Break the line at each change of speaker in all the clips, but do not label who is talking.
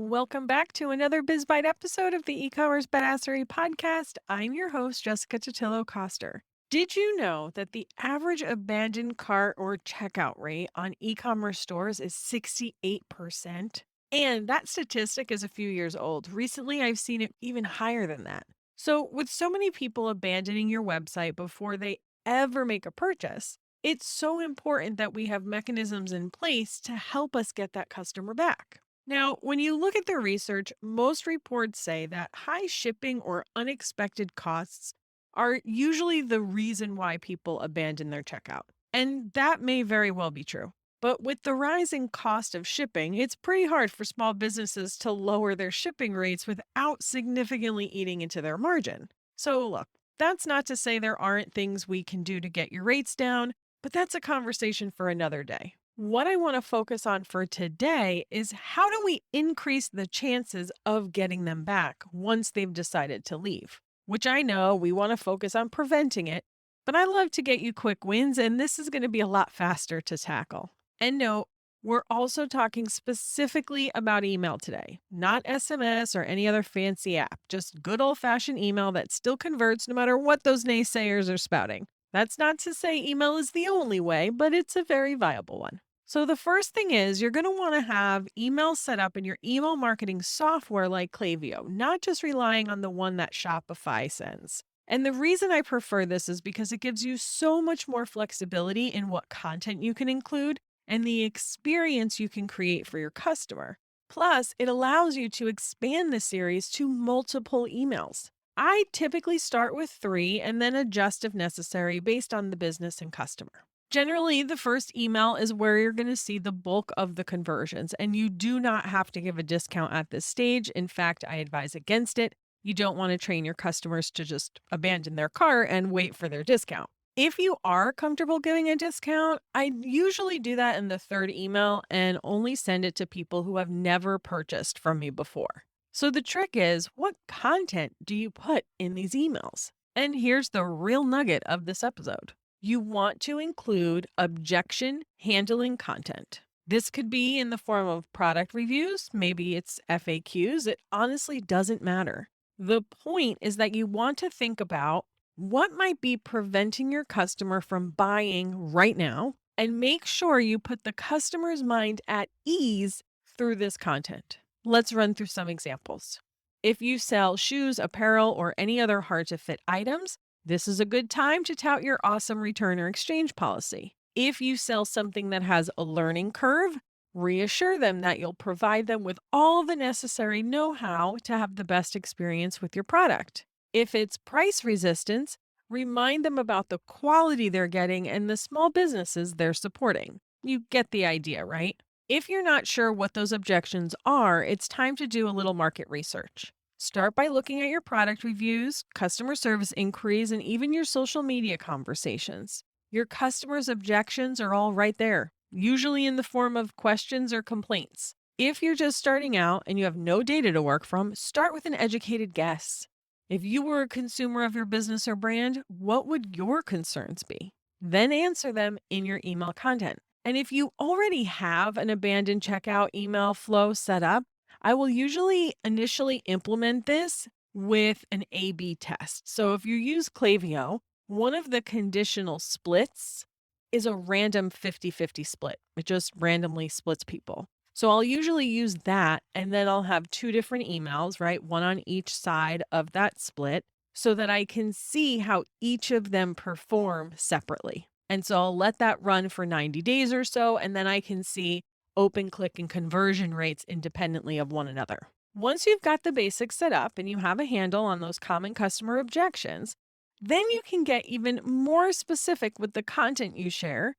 Welcome back to another BizBite episode of the eCommerce Badassery podcast. I'm your host, Jessica Totillo-Coster. Did you know that the average abandoned cart or checkout rate on e-commerce stores is 68%? And that statistic is a few years old. Recently, I've seen it even higher than that. So, with so many people abandoning your website before they ever make a purchase, it's so important that we have mechanisms in place to help us get that customer back. Now, when you look at the research, most reports say that high shipping or unexpected costs are usually the reason why people abandon their checkout. And that may very well be true. But with the rising cost of shipping, it's pretty hard for small businesses to lower their shipping rates without significantly eating into their margin. So, look, that's not to say there aren't things we can do to get your rates down, but that's a conversation for another day. What I want to focus on for today is how do we increase the chances of getting them back once they've decided to leave? Which I know we want to focus on preventing it, but I love to get you quick wins, and this is going to be a lot faster to tackle. And no, we're also talking specifically about email today, not SMS or any other fancy app, just good old fashioned email that still converts no matter what those naysayers are spouting. That's not to say email is the only way, but it's a very viable one. So the first thing is you're going to want to have email set up in your email marketing software like Klaviyo, not just relying on the one that Shopify sends. And the reason I prefer this is because it gives you so much more flexibility in what content you can include and the experience you can create for your customer. Plus, it allows you to expand the series to multiple emails. I typically start with 3 and then adjust if necessary based on the business and customer. Generally, the first email is where you're going to see the bulk of the conversions, and you do not have to give a discount at this stage. In fact, I advise against it. You don't want to train your customers to just abandon their cart and wait for their discount. If you are comfortable giving a discount, I usually do that in the third email and only send it to people who have never purchased from me before. So the trick is, what content do you put in these emails? And here's the real nugget of this episode. You want to include objection handling content. This could be in the form of product reviews, maybe it's FAQs, it honestly doesn't matter. The point is that you want to think about what might be preventing your customer from buying right now and make sure you put the customer's mind at ease through this content. Let's run through some examples. If you sell shoes, apparel, or any other hard to fit items, this is a good time to tout your awesome return or exchange policy. If you sell something that has a learning curve, reassure them that you'll provide them with all the necessary know-how to have the best experience with your product. If it's price resistance, remind them about the quality they're getting and the small businesses they're supporting. You get the idea, right? If you're not sure what those objections are, it's time to do a little market research. Start by looking at your product reviews, customer service inquiries, and even your social media conversations. Your customers' objections are all right there, usually in the form of questions or complaints. If you're just starting out and you have no data to work from, start with an educated guess. If you were a consumer of your business or brand, what would your concerns be? Then answer them in your email content. And if you already have an abandoned checkout email flow set up, I will usually initially implement this with an A/B test. So if you use Klaviyo, one of the conditional splits is a random 50-50 split. It just randomly splits people. So I'll usually use that, and then I'll have 2 different emails, right? One on each side of that split so that I can see how each of them perform separately. And so I'll let that run for 90 days or so, and then I can see open click and conversion rates independently of one another. Once you've got the basics set up and you have a handle on those common customer objections, then you can get even more specific with the content you share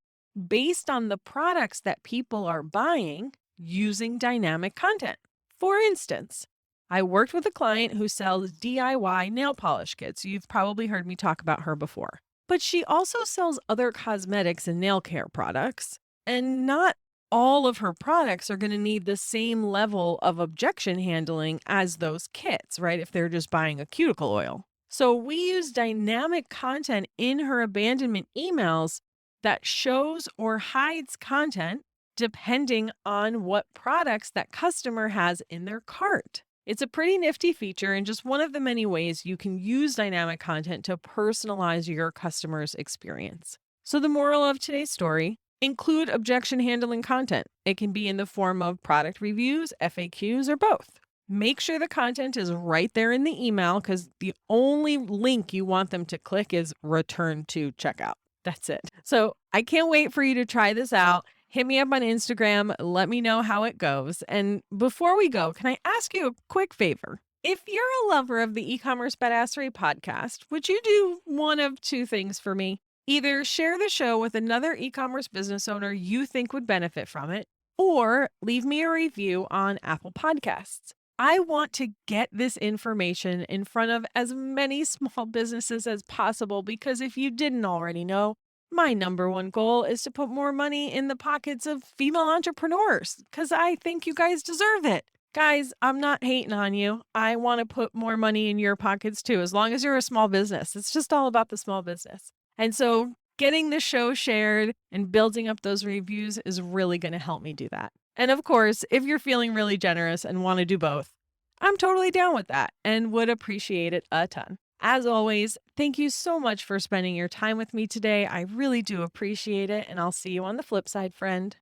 based on the products that people are buying using dynamic content. For instance, I worked with a client who sells DIY nail polish kits. You've probably heard me talk about her before. But she also sells other cosmetics and nail care products, and not all of her products are going to need the same level of objection handling as those kits, right? If they're just buying a cuticle oil. So we use dynamic content in her abandonment emails that shows or hides content depending on what products that customer has in their cart. It's a pretty nifty feature and just one of the many ways you can use dynamic content to personalize your customer's experience. So, the moral of today's story: include objection handling content. It can be in the form of product reviews, FAQs, or both. Make sure the content is right there in the email because the only link you want them to click is return to checkout. That's it. So I can't wait for you to try this out. Hit me up on Instagram. Let me know how it goes. And before we go, can I ask you a quick favor? If you're a lover of the e-commerce badassery podcast, would you do one of two things for me? Either share the show with another e-commerce business owner you think would benefit from it, or leave me a review on Apple Podcasts. I want to get this information in front of as many small businesses as possible because if you didn't already know, my number one goal is to put more money in the pockets of female entrepreneurs because I think you guys deserve it. Guys, I'm not hating on you. I want to put more money in your pockets too, as long as you're a small business. It's just all about the small business. And so getting the show shared and building up those reviews is really going to help me do that. And of course, if you're feeling really generous and want to do both, I'm totally down with that and would appreciate it a ton. As always, thank you so much for spending your time with me today. I really do appreciate it, and I'll see you on the flip side, friend.